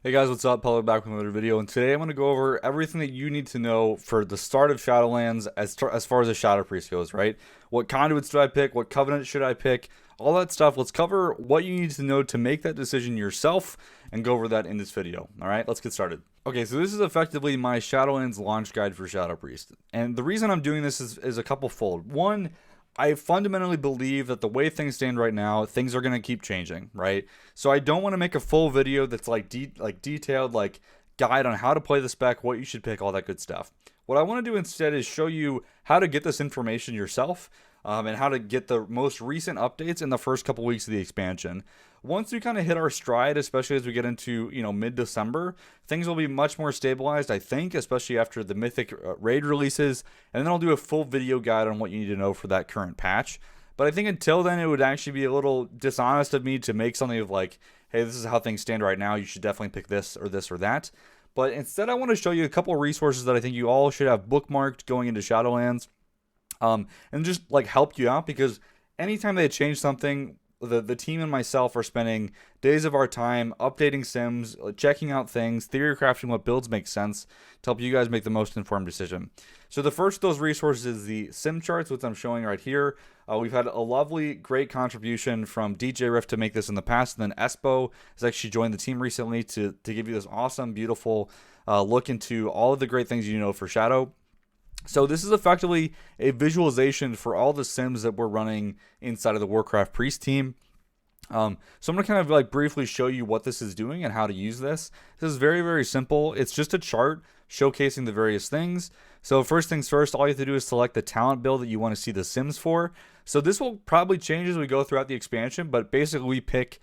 Hey guys, what's up? Public back with another video, and today I'm going to go over everything that you need to know for the start of Shadowlands as far as the Shadow Priest goes, right? What conduits do I pick? What covenant should I pick? All that stuff. Let's cover what you need to know to make that decision yourself and go over that in this video. All right, let's get started. Okay, so this is effectively my Shadowlands launch guide for Shadow Priest. And the reason I'm doing this is a couple fold. One, I fundamentally believe that the way things stand right now, things are going to keep changing, right? So I don't want to make a full video that's like detailed, like guide on how to play the spec, what you should pick, all that good stuff. What I want to do instead is show you how to get this information yourself, and how to get the most recent updates in the first couple weeks of the expansion. Once we kind of hit our stride, especially as we get into, mid-December, things will be much more stabilized, I think, especially after the Mythic raid releases, and then I'll do a full video guide on what you need to know for that current patch. But I think until then, it would actually be a little dishonest of me to make something of like, hey, this is how things stand right now, you should definitely pick this or that. But instead, I want to show you a couple of resources that I think you all should have bookmarked going into Shadowlands. And just like help you out, because anytime they change something, the team and myself are spending days of our time updating sims, checking out things, theory crafting what builds make sense to help you guys make the most informed decision. So the first of those resources is the sim charts, which I'm showing right here. We've had a lovely, great contribution from DJ Rift to make this in the past, and then Espo has actually joined the team recently to give you this awesome, beautiful look into all of the great things you know for Shadow. So this is effectively a visualization for all the sims that we're running inside of the Warcraft Priest team. So I'm going to kind of like briefly show you what this is doing and how to use this. This is very, very simple. It's just a chart showcasing the various things. So first things first, all you have to do is select the talent build that you want to see the sims for. So this will probably change as we go throughout the expansion, but basically we pick,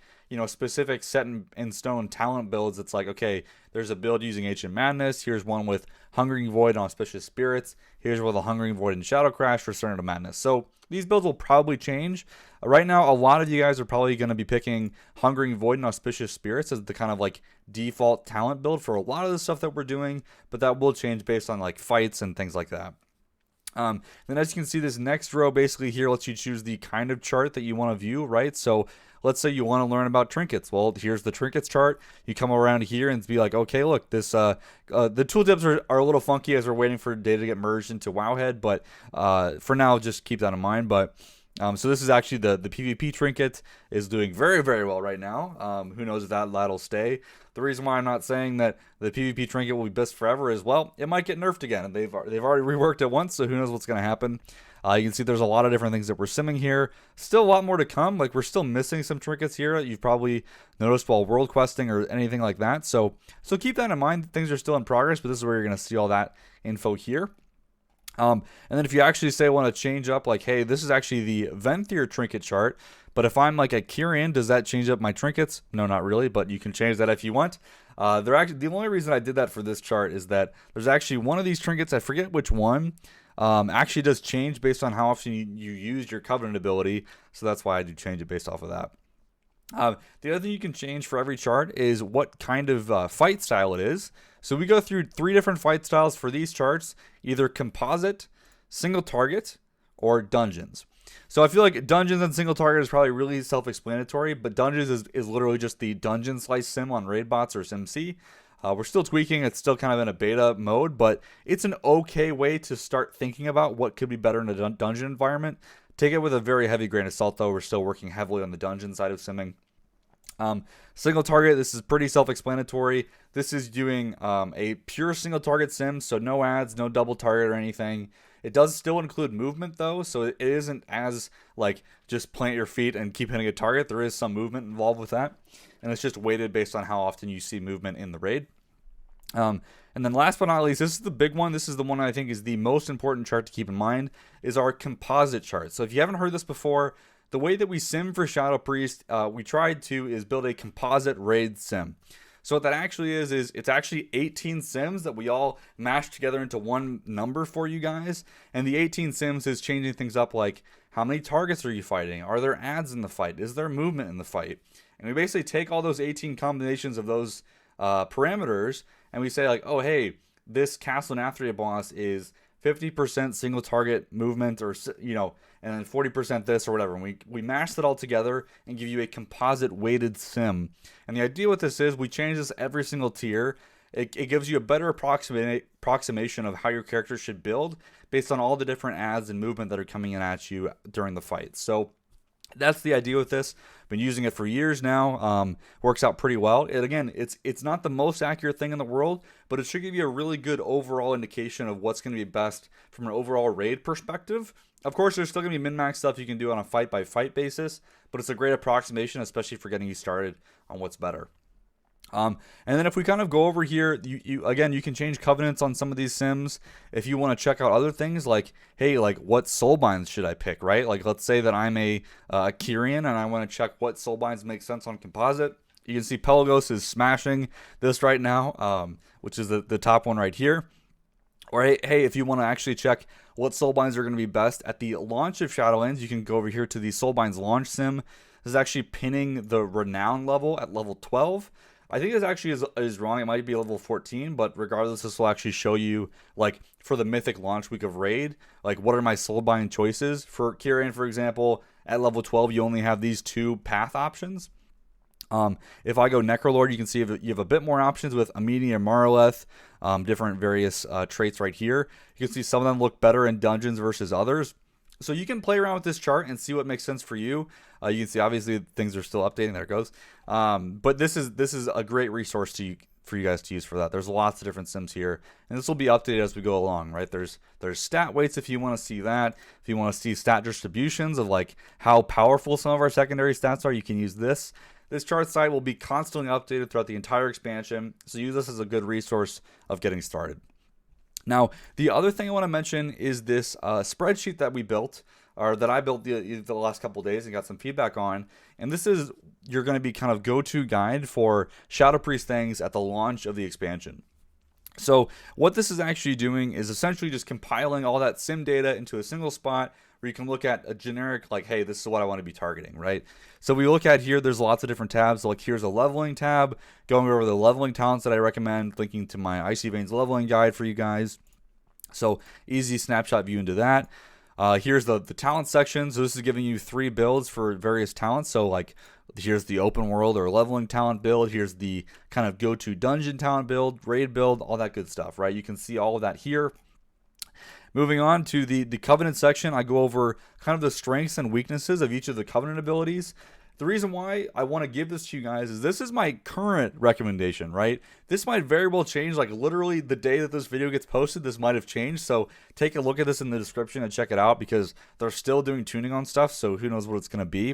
specific set in stone talent builds. It's like, okay, there's a build using Ancient Madness. Here's one with Hungering Void and Auspicious Spirits. Here's with a Hungering Void and Shadow Crash for Return to Madness. So these builds will probably change. Right now, a lot of you guys are probably going to be picking Hungering Void and Auspicious Spirits as the kind of like default talent build for a lot of the stuff that we're doing, but that will change based on like fights and things like that. Then as you can see, this next row basically here lets you choose the kind of chart that you want to view, right? So let's say you want to learn about trinkets. Well, here's the trinkets chart. You come around here and be like, okay, look, this the tooltips are a little funky as we're waiting for data to get merged into Wowhead, but for now, just keep that in mind. But so this is actually the PvP trinket is doing very, very well right now. Who knows if that'll stay. The reason why I'm not saying that the PvP trinket will be best forever is, well, it might get nerfed again. They've already reworked it once, so who knows what's going to happen. You can see there's a lot of different things that we're simming here. Still a lot more to come. Like, we're still missing some trinkets here that you've probably noticed while world questing or anything like that. So keep that in mind. Things are still in progress, but this is where you're going to see all that info here. And then if you actually say want to change up, like, hey, this is actually the Venthyr trinket chart, but if I'm like a Kyrian, does that change up my trinkets? No, not really, but you can change that if you want. The only reason I did that for this chart is that there's actually one of these trinkets, I forget which one, actually does change based on how often you use your Covenant ability, so that's why I do change it based off of that. The other thing you can change for every chart is what kind of fight style it is. So we go through 3 different fight styles for these charts, either composite, single target, or dungeons. So I feel like dungeons and single target is probably really self-explanatory, but dungeons is literally just the dungeon slice sim on raid bots or SimC. We're still tweaking. It's still kind of in a beta mode, but it's an okay way to start thinking about what could be better in a dungeon environment. Take it with a very heavy grain of salt, though. We're still working heavily on the dungeon side of simming. Single target, this is pretty self-explanatory. This is doing a pure single target sim, so no ads, no double target or anything. It does still include movement, though, so it isn't as like just plant your feet and keep hitting a target. There is some movement involved with that, and it's just weighted based on how often you see movement in the raid. And then last but not least, this is the big one. This is the one I think is the most important chart to keep in mind, is our composite chart. So if you haven't heard this before, the way that we sim for Shadow Priest, we tried to is build a composite raid sim. So what that actually is it's actually 18 sims that we all mashed together into one number for you guys. And the 18 sims is changing things up, like how many targets are you fighting? Are there ads in the fight? Is there movement in the fight? And we basically take all those 18 combinations of those parameters and we say like, oh, hey, this Castle Nathria boss is 50% single target movement, or and then 40% this or whatever. And we mash that all together and give you a composite weighted sim. And the idea with this is we change this every single tier. It gives you a better approximation of how your character should build based on all the different adds and movement that are coming in at you during the fight. So that's the idea with this. Been using it for years now. Works out pretty well. It's not the most accurate thing in the world, but it should give you a really good overall indication of what's going to be best from an overall raid perspective. Of course, there's still going to be min-max stuff you can do on a fight-by-fight basis, but it's a great approximation, especially for getting you started on what's better. And then if we kind of go over here, you can change covenants on some of these sims. If you want to check out other things like, hey, like what soulbinds should I pick, right? Like let's say that I'm a Kyrian and I want to check what soulbinds make sense on composite. You can see Pelagos is smashing this right now, which is the top one right here. Or hey, if you want to actually check what soulbinds are going to be best at the launch of Shadowlands, you can go over here to the soulbinds launch sim. This is actually pinning the renown level at level 12. I think this actually is wrong. It might be level 14, but regardless, this will actually show you, like, for the Mythic launch week of Raid, like, what are my soulbind choices. For Kyrian, for example, at level 12, you only have these 2 path options. If I go Necrolord, you can see you have a bit more options with Amini and Maraleth, different various traits right here. You can see some of them look better in dungeons versus others. So you can play around with this chart and see what makes sense for you. You can see obviously things are still updating. There it goes. But this is a great resource for you guys to use for that. There's lots of different sims here, and this will be updated as we go along, right? There's stat weights if you want to see that. If you want to see stat distributions of like how powerful some of our secondary stats are, you can use this. This chart site will be constantly updated throughout the entire expansion, so use this as a good resource of getting started. Now, the other thing I want to mention is this spreadsheet that we built, or that I built the last couple of days and got some feedback on. And this is you're going to be kind of go-to guide for Shadow Priest things at the launch of the expansion. So what this is actually doing is essentially just compiling all that sim data into a single spot where you can look at a generic, like, hey, this is what I want to be targeting, right? So we look at here, there's lots of different tabs. So like here's a leveling tab, going over the leveling talents that I recommend, linking to my Icy Veins leveling guide for you guys. So easy snapshot view into that. Here's the talent section. So this is giving you 3 builds for various talents. So like here's the open world or leveling talent build. Here's the kind of go-to dungeon talent build, raid build, all that good stuff, right? You can see all of that here. Moving on to the covenant section, I go over kind of the strengths and weaknesses of each of the covenant abilities. The reason why I want to give this to you guys is this is my current recommendation, right? This might very well change, like literally the day that this video gets posted, this might have changed. So take a look at this in the description and check it out because they're still doing tuning on stuff. So who knows what it's going to be.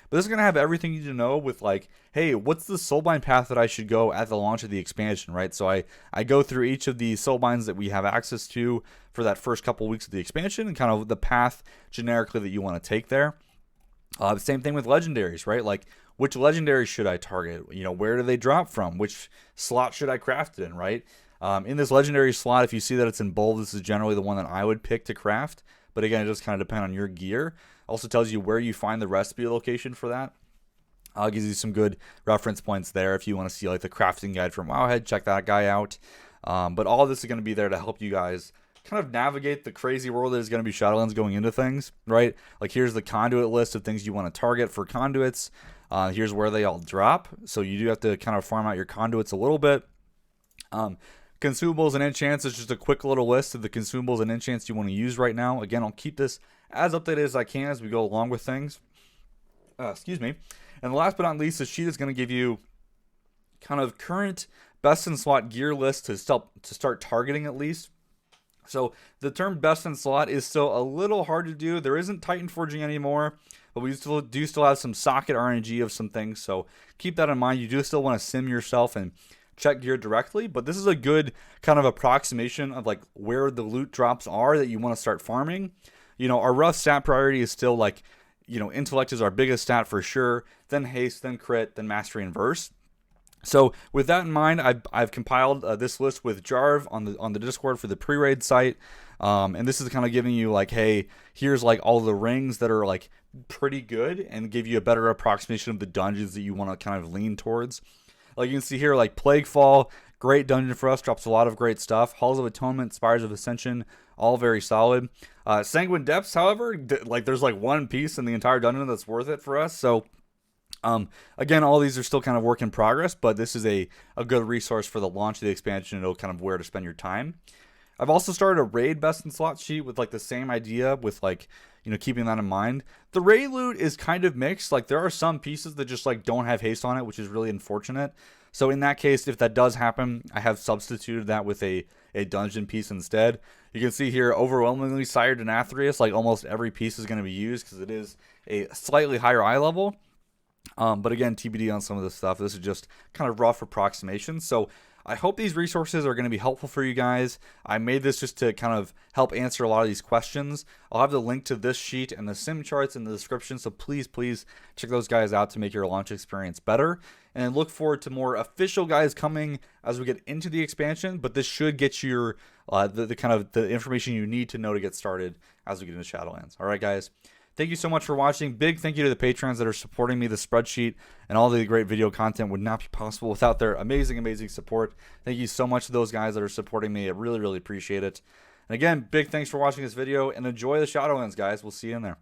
But this is going to have everything you need to know with like, hey, what's the soulbind path that I should go at the launch of the expansion, right? So I go through each of the soulbinds that we have access to for that first couple weeks of the expansion and kind of the path generically that you want to take there. Same thing with legendaries, right? Like, which legendaries should I target? You know, where do they drop from? Which slot should I craft it in, right? In this legendary slot, if you see that it's in bold, this is generally the one that I would pick to craft. But again, it just kind of depends on your gear. Also tells you where you find the recipe location for that. Gives you some good reference points there if you want to see like the crafting guide from Wowhead. Check that guy out. But all of this is going to be there to help you guys kind of navigate the crazy world that is going to be Shadowlands going into things, right? Like here's the conduit list of things you want to target for conduits. Here's where they all drop. So you do have to kind of farm out your conduits a little bit. Consumables and enchants is just a quick little list of the consumables and enchants you want to use right now. Again, I'll keep this as updated as I can as we go along with things. Excuse me. And last but not least, the sheet is going to give you kind of current best in slot gear list to start targeting at least. So the term best in slot is still a little hard to do. There isn't Titan Forging anymore, but we do still have some socket RNG of some things. So keep that in mind. You do still want to sim yourself and check gear directly, but this is a good kind of approximation of like where the loot drops are that you want to start farming. You know, our rough stat priority is still like, you know, intellect is our biggest stat for sure, then haste, then crit, then mastery and verse. So with that in mind, I've compiled this list with Jarv on the Discord for the pre-raid site, and this is kind of giving you like, hey, here's like all the rings that are like pretty good and give you a better approximation of the dungeons that you want to kind of lean towards. Like you can see here, like Plaguefall, great dungeon for us, drops a lot of great stuff. Halls of Atonement, Spires of Ascension, all very solid. Sanguine Depths, however, like there's like one piece in the entire dungeon that's worth it for us. So again, all these are still kind of work in progress, but this is a good resource for the launch of the expansion and know kind of where to spend your time. I've also started a raid best in slot sheet with like the same idea with like, you know, keeping that in mind. The raid loot is kind of mixed. Like there are some pieces that just like don't have haste on it, which is really unfortunate. So in that case, if that does happen, I have substituted that with a dungeon piece instead. You can see here, overwhelmingly Sire Denathrius, like almost every piece is going to be used because it is a slightly higher eye level. But again, TBD on some of this stuff. This is just kind of rough approximations. So I hope these resources are going to be helpful for you guys. I made this just to kind of help answer a lot of these questions. I'll have the link to this sheet and the sim charts in the description. So please check those guys out to make your launch experience better. And look forward to more official guides coming as we get into the expansion. But this should get you your the kind of the information you need to know to get started as we get into Shadowlands. All right, guys. Thank you so much for watching. Big thank you to the patrons that are supporting me. The spreadsheet and all the great video content would not be possible without their amazing support. Thank you so much to those guys that are supporting me. I really appreciate it. And again, big thanks for watching this video and enjoy the Shadowlands, guys. We'll see you in there.